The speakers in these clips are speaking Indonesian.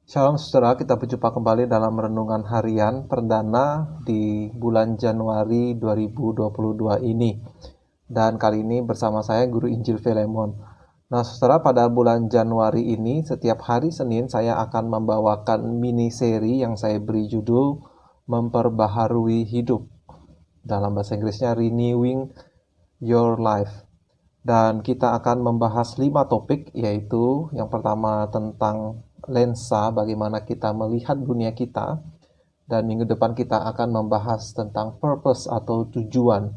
Shalom saudara, kita berjumpa kembali dalam renungan harian perdana di bulan Januari 2022 ini. Dan kali ini bersama saya Guru Injil Filemon. Nah saudara, pada bulan Januari ini setiap hari Senin saya akan membawakan mini seri yang saya beri judul Memperbaharui Hidup. Dalam bahasa Inggrisnya Renewing Your Life. Dan kita akan membahas 5 topik, yaitu yang pertama tentang lensa, bagaimana kita melihat dunia kita. Dan minggu depan kita akan membahas tentang purpose atau tujuan.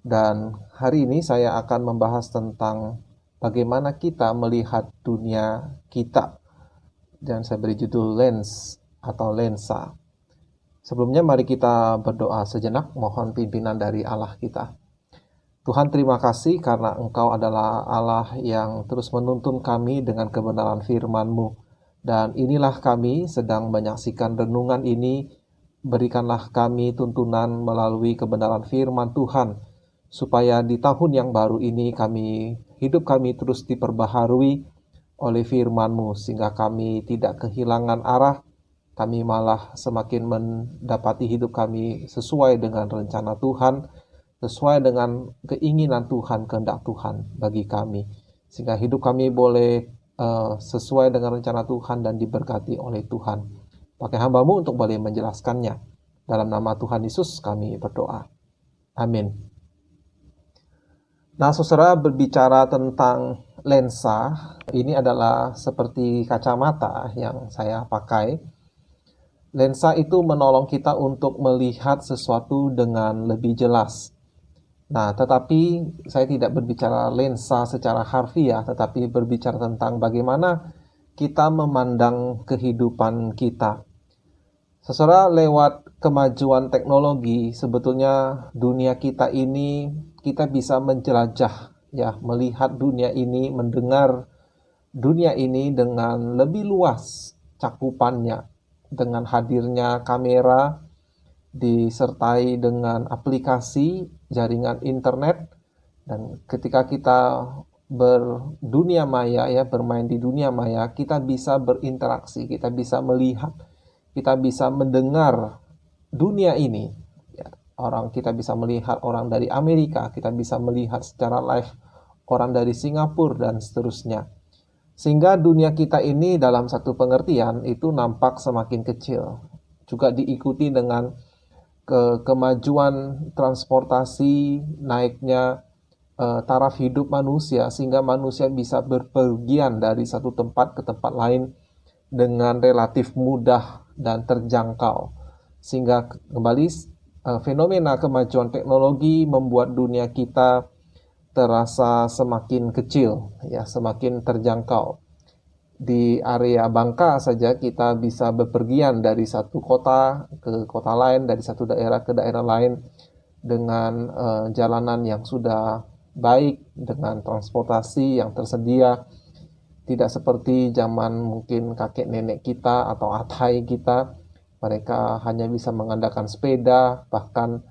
Dan hari ini saya akan membahas tentang bagaimana kita melihat dunia kita. Dan saya beri judul lens atau lensa. Sebelumnya mari kita berdoa sejenak, mohon pimpinan dari Allah kita. Tuhan, terima kasih karena Engkau adalah Allah yang terus menuntun kami dengan kebenaran firman-Mu. Dan inilah kami sedang menyaksikan renungan ini. Berikanlah kami tuntunan melalui kebenaran firman Tuhan, supaya di tahun yang baru ini hidup kami terus diperbaharui oleh firman-Mu, sehingga kami tidak kehilangan arah. Kami malah semakin mendapati hidup kami sesuai dengan rencana Tuhan, sesuai dengan keinginan Tuhan, kehendak Tuhan bagi kami. Sehingga hidup kami boleh sesuai dengan rencana Tuhan dan diberkati oleh Tuhan. Pakai hamba-Mu untuk boleh menjelaskannya. Dalam nama Tuhan Yesus kami berdoa. Amin. Nah, saudara, berbicara tentang lensa, ini adalah seperti kacamata yang saya pakai. Lensa itu menolong kita untuk melihat sesuatu dengan lebih jelas. Nah, tetapi saya tidak berbicara lensa secara harfiah, tetapi berbicara tentang bagaimana kita memandang kehidupan kita. Saudara, lewat kemajuan teknologi, sebetulnya dunia kita ini, kita bisa menjelajah, melihat dunia ini, mendengar dunia ini dengan lebih luas cakupannya, dengan hadirnya kamera, disertai dengan aplikasi jaringan internet. Dan ketika kita berdunia maya, bermain di dunia maya, kita bisa berinteraksi, kita bisa melihat, kita bisa mendengar dunia ini. Kita bisa melihat orang dari Amerika, kita bisa melihat secara live orang dari Singapura dan seterusnya. Sehingga dunia kita ini dalam satu pengertian itu nampak semakin kecil. Juga diikuti dengan kemajuan transportasi, naiknya taraf hidup manusia, sehingga manusia bisa berpergian dari satu tempat ke tempat lain dengan relatif mudah dan terjangkau. Sehingga kembali fenomena kemajuan teknologi membuat dunia kita terasa semakin kecil, semakin terjangkau. Di area Bangka saja kita bisa bepergian dari satu kota ke kota lain, dari satu daerah ke daerah lain dengan jalanan yang sudah baik, dengan transportasi yang tersedia. Tidak seperti zaman mungkin kakek nenek kita atau atai kita, mereka hanya bisa mengandalkan sepeda, bahkan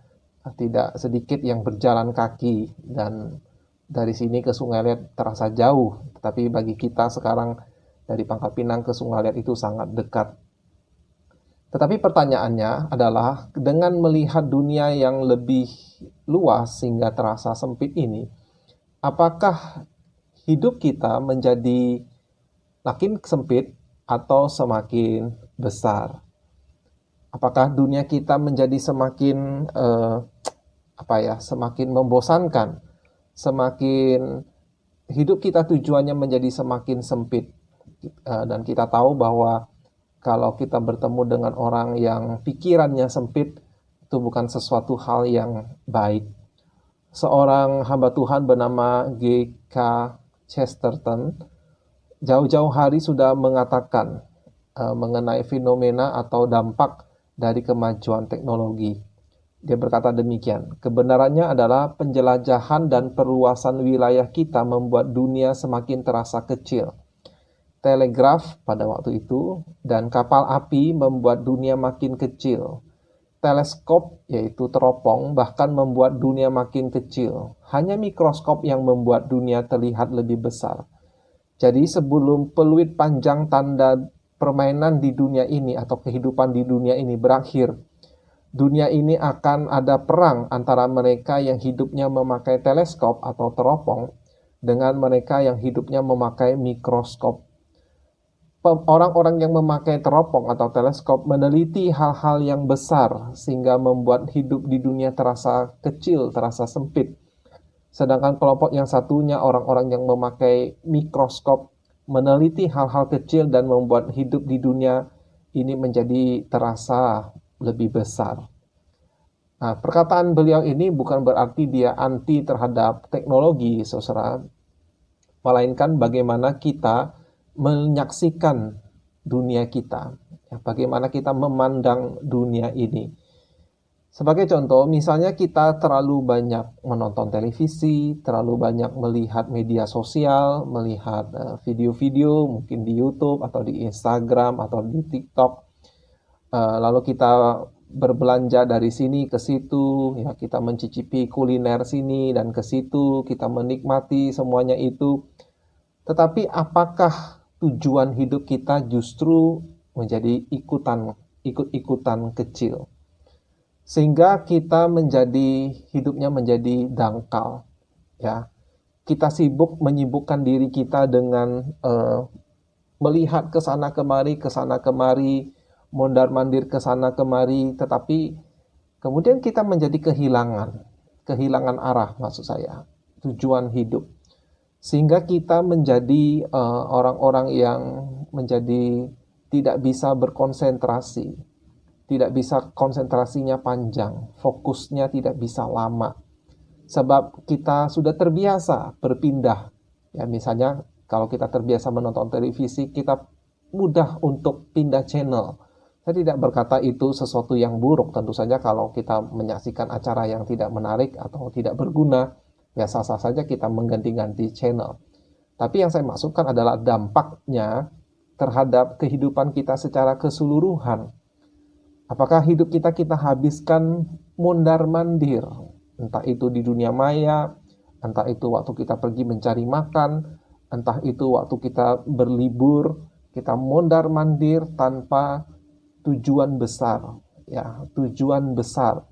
tidak sedikit yang berjalan kaki, dan dari sini ke Sungai Liat terasa jauh. Tetapi bagi kita sekarang dari Pangkal Pinang ke Sungai Liat itu sangat dekat. Tetapi pertanyaannya adalah, dengan melihat dunia yang lebih luas sehingga terasa sempit ini, apakah hidup kita menjadi makin sempit atau semakin besar? Apakah dunia kita menjadi semakin semakin membosankan, semakin hidup kita tujuannya menjadi semakin sempit? Dan kita tahu bahwa kalau kita bertemu dengan orang yang pikirannya sempit, itu bukan sesuatu hal yang baik. Seorang hamba Tuhan bernama G.K. Chesterton jauh-jauh hari sudah mengatakan mengenai fenomena atau dampak dari kemajuan teknologi. Dia berkata demikian, kebenarannya adalah penjelajahan dan perluasan wilayah kita membuat dunia semakin terasa kecil. Telegraf pada waktu itu dan kapal api membuat dunia makin kecil. Teleskop, yaitu teropong, bahkan membuat dunia makin kecil. Hanya mikroskop yang membuat dunia terlihat lebih besar. Jadi sebelum peluit panjang tanda permainan di dunia ini atau kehidupan di dunia ini berakhir, dunia ini akan ada perang antara mereka yang hidupnya memakai teleskop atau teropong dengan mereka yang hidupnya memakai mikroskop. Orang-orang yang memakai teropong atau teleskop meneliti hal-hal yang besar sehingga membuat hidup di dunia terasa kecil, terasa sempit. Sedangkan kelompok yang satunya, orang-orang yang memakai mikroskop, meneliti hal-hal kecil dan membuat hidup di dunia ini menjadi terasa lebih besar. Nah, perkataan beliau ini bukan berarti dia anti terhadap teknologi, saudara, melainkan bagaimana kita menyaksikan dunia kita, ya, bagaimana kita memandang dunia ini. Sebagai contoh, misalnya kita terlalu banyak menonton televisi, terlalu banyak melihat media sosial, melihat video-video mungkin di YouTube atau di Instagram atau di TikTok. Lalu kita berbelanja dari sini ke situ, ya, kita mencicipi kuliner sini dan ke situ, kita menikmati semuanya itu. Tetapi apakah tujuan hidup kita justru menjadi ikut-ikutan kecil, sehingga kita hidupnya menjadi dangkal, ya. Kita menyibukkan diri kita dengan melihat ke sana kemari, mondar-mandir ke sana kemari, tetapi kemudian kita menjadi kehilangan arah, maksud saya, tujuan hidup. Sehingga kita menjadi orang-orang yang menjadi tidak bisa berkonsentrasi, tidak bisa konsentrasinya panjang, fokusnya tidak bisa lama. Sebab kita sudah terbiasa berpindah. Ya, misalnya kalau kita terbiasa menonton televisi, kita mudah untuk pindah channel. Saya tidak berkata itu sesuatu yang buruk, tentu saja kalau kita menyaksikan acara yang tidak menarik atau tidak berguna, ya sah-sah saja kita mengganti-ganti channel. Tapi yang saya maksudkan adalah dampaknya terhadap kehidupan kita secara keseluruhan. Apakah hidup kita habiskan mondar-mandir, entah itu di dunia maya, entah itu waktu kita pergi mencari makan, entah itu waktu kita berlibur, kita mondar-mandir tanpa tujuan besar, ya, tujuan besar.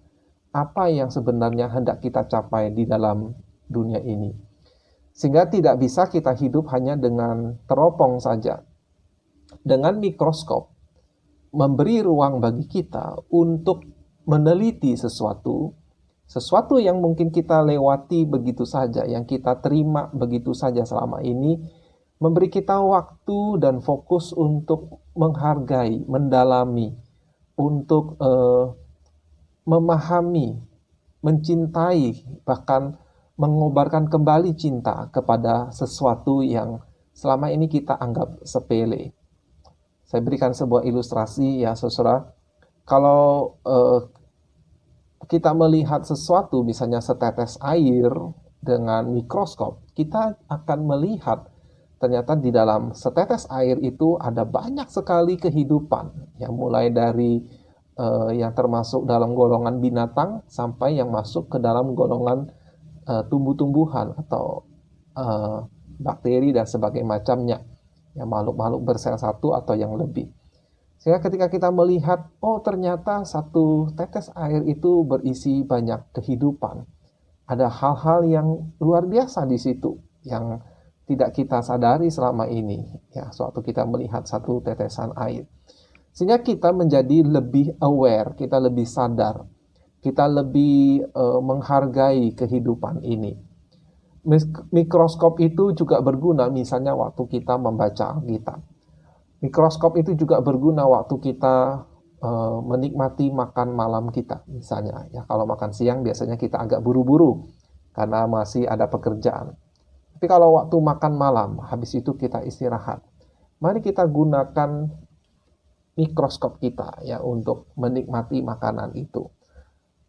Apa yang sebenarnya hendak kita capai di dalam dunia ini. Sehingga tidak bisa kita hidup hanya dengan teropong saja. Dengan mikroskop, memberi ruang bagi kita untuk meneliti sesuatu yang mungkin kita lewati begitu saja, yang kita terima begitu saja selama ini, memberi kita waktu dan fokus untuk menghargai, mendalami, untuk memahami, mencintai, bahkan mengobarkan kembali cinta kepada sesuatu yang selama ini kita anggap sepele. Saya berikan sebuah ilustrasi, ya saudara. Kalau kita melihat sesuatu, misalnya setetes air dengan mikroskop, kita akan melihat ternyata di dalam setetes air itu ada banyak sekali kehidupan, yang mulai dari yang termasuk dalam golongan binatang sampai yang masuk ke dalam golongan tumbuh-tumbuhan atau bakteri dan sebagainya macamnya, ya, makhluk-makhluk bersel satu atau yang lebih. Sehingga ketika kita melihat, oh ternyata satu tetes air itu berisi banyak kehidupan, ada hal-hal yang luar biasa di situ yang tidak kita sadari selama ini, ya, sewaktu kita melihat satu tetesan air. Sehingga kita menjadi lebih aware, kita lebih sadar, kita lebih menghargai kehidupan ini. Mikroskop itu juga berguna misalnya waktu kita membaca Alkitab. Mikroskop itu juga berguna waktu kita menikmati makan malam kita, misalnya. Ya, kalau makan siang biasanya kita agak buru-buru karena masih ada pekerjaan. Tapi kalau waktu makan malam, habis itu kita istirahat. Mari kita gunakan mikroskop kita, ya, untuk menikmati makanan itu.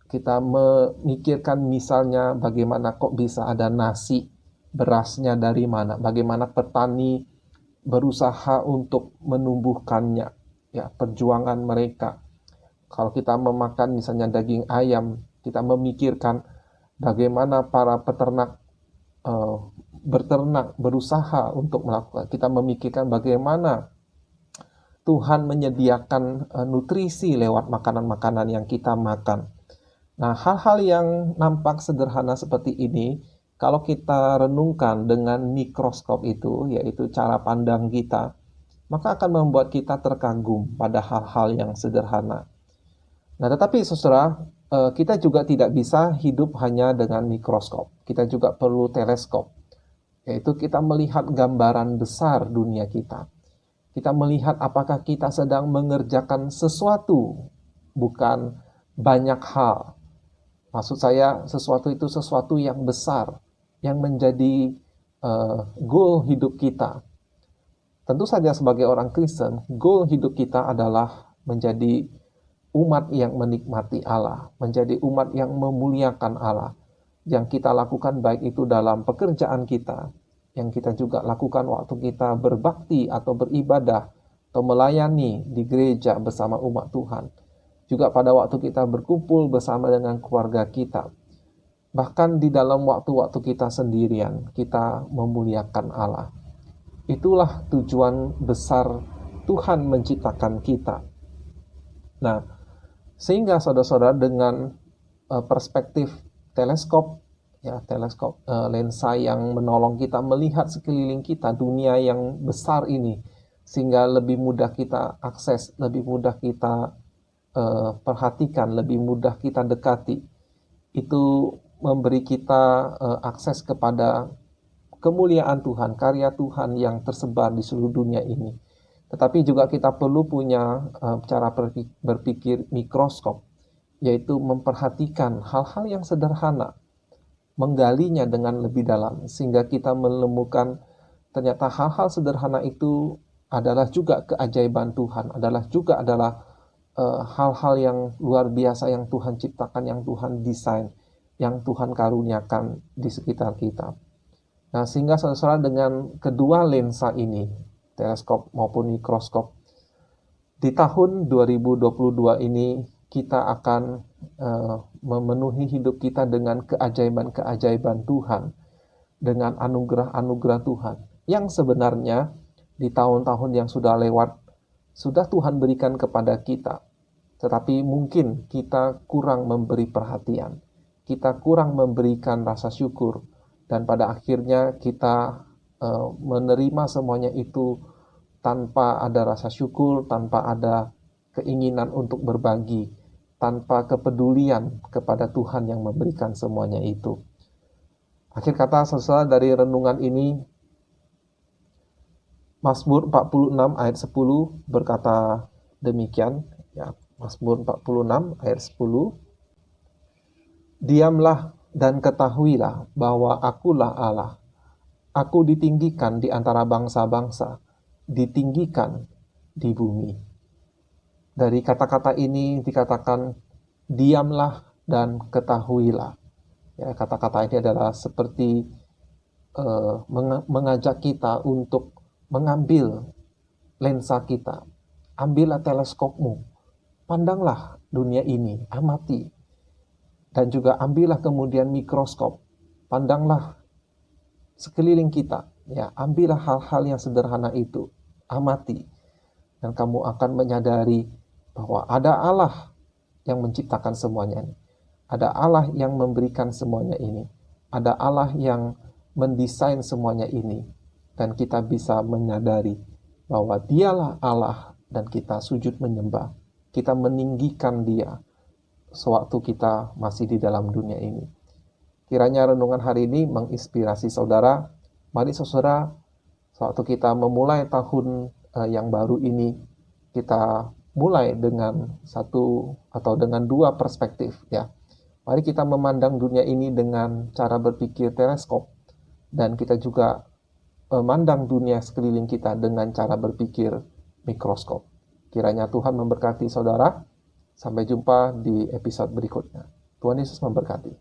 Kita memikirkan misalnya bagaimana kok bisa ada nasi, berasnya dari mana, bagaimana petani berusaha untuk menumbuhkannya, ya, perjuangan mereka. Kalau kita memakan misalnya daging ayam, kita memikirkan bagaimana para peternak berusaha untuk melakukan. Kita memikirkan bagaimana Tuhan menyediakan nutrisi lewat makanan-makanan yang kita makan. Nah, hal-hal yang nampak sederhana seperti ini, kalau kita renungkan dengan mikroskop itu, yaitu cara pandang kita, maka akan membuat kita terkagum pada hal-hal yang sederhana. Nah, tetapi saudara, kita juga tidak bisa hidup hanya dengan mikroskop. Kita juga perlu teleskop, yaitu kita melihat gambaran besar dunia kita. Kita melihat apakah kita sedang mengerjakan sesuatu, bukan banyak hal. Maksud saya, sesuatu itu sesuatu yang besar, yang menjadi goal hidup kita. Tentu saja sebagai orang Kristen, goal hidup kita adalah menjadi umat yang menikmati Allah, menjadi umat yang memuliakan Allah. Yang kita lakukan baik itu dalam pekerjaan kita, yang kita juga lakukan waktu kita berbakti atau beribadah, atau melayani di gereja bersama umat Tuhan. Juga pada waktu kita berkumpul bersama dengan keluarga kita. Bahkan di dalam waktu-waktu kita sendirian, kita memuliakan Allah. Itulah tujuan besar Tuhan menciptakan kita. Nah, sehingga saudara-saudara dengan perspektif teleskop, lensa yang menolong kita melihat sekeliling kita, dunia yang besar ini, sehingga lebih mudah kita akses, lebih mudah kita perhatikan, lebih mudah kita dekati. Itu memberi kita akses kepada kemuliaan Tuhan, karya Tuhan yang tersebar di seluruh dunia ini. Tetapi juga kita perlu punya cara berpikir mikroskop, yaitu memperhatikan hal-hal yang sederhana, menggalinya dengan lebih dalam, sehingga kita menemukan ternyata hal-hal sederhana itu adalah juga keajaiban Tuhan, adalah hal-hal yang luar biasa yang Tuhan ciptakan, yang Tuhan desain, yang Tuhan karuniakan di sekitar kita. Nah, sehingga saudara dengan kedua lensa ini, teleskop maupun mikroskop, di tahun 2022 ini kita akan memenuhi hidup kita dengan keajaiban-keajaiban Tuhan, dengan anugerah-anugerah Tuhan, yang sebenarnya di tahun-tahun yang sudah lewat, sudah Tuhan berikan kepada kita, tetapi mungkin kita kurang memberi perhatian, kita kurang memberikan rasa syukur, dan pada akhirnya kita menerima semuanya itu tanpa ada rasa syukur, tanpa ada keinginan untuk berbagi, tanpa kepedulian kepada Tuhan yang memberikan semuanya itu. Akhir kata, saudara, dari renungan ini, Mazmur 46 ayat 10 berkata demikian, ya, Mazmur 46 ayat 10. Diamlah dan ketahuilah bahwa akulah Allah. Aku ditinggikan di antara bangsa-bangsa, ditinggikan di bumi. Dari kata-kata ini dikatakan diamlah dan ketahuilah. Ya, kata-kata ini adalah seperti mengajak kita untuk mengambil lensa kita, ambillah teleskopmu, pandanglah dunia ini, amati, dan juga ambillah kemudian mikroskop, pandanglah sekeliling kita, ya, ambillah hal-hal yang sederhana itu, amati, dan kamu akan menyadari bahwa ada Allah yang menciptakan semuanya ini, ada Allah yang memberikan semuanya ini, ada Allah yang mendesain semuanya ini. Dan kita bisa menyadari bahwa dialah Allah dan kita sujud menyembah. Kita meninggikan dia sewaktu kita masih di dalam dunia ini. Kiranya renungan hari ini menginspirasi saudara. Mari saudara, sewaktu kita memulai tahun yang baru ini, kita mulai dengan satu atau dengan dua perspektif, ya. Mari kita memandang dunia ini dengan cara berpikir teleskop, dan kita juga memandang dunia sekeliling kita dengan cara berpikir mikroskop. Kiranya Tuhan memberkati saudara. Sampai jumpa di episode berikutnya. Tuhan Yesus memberkati.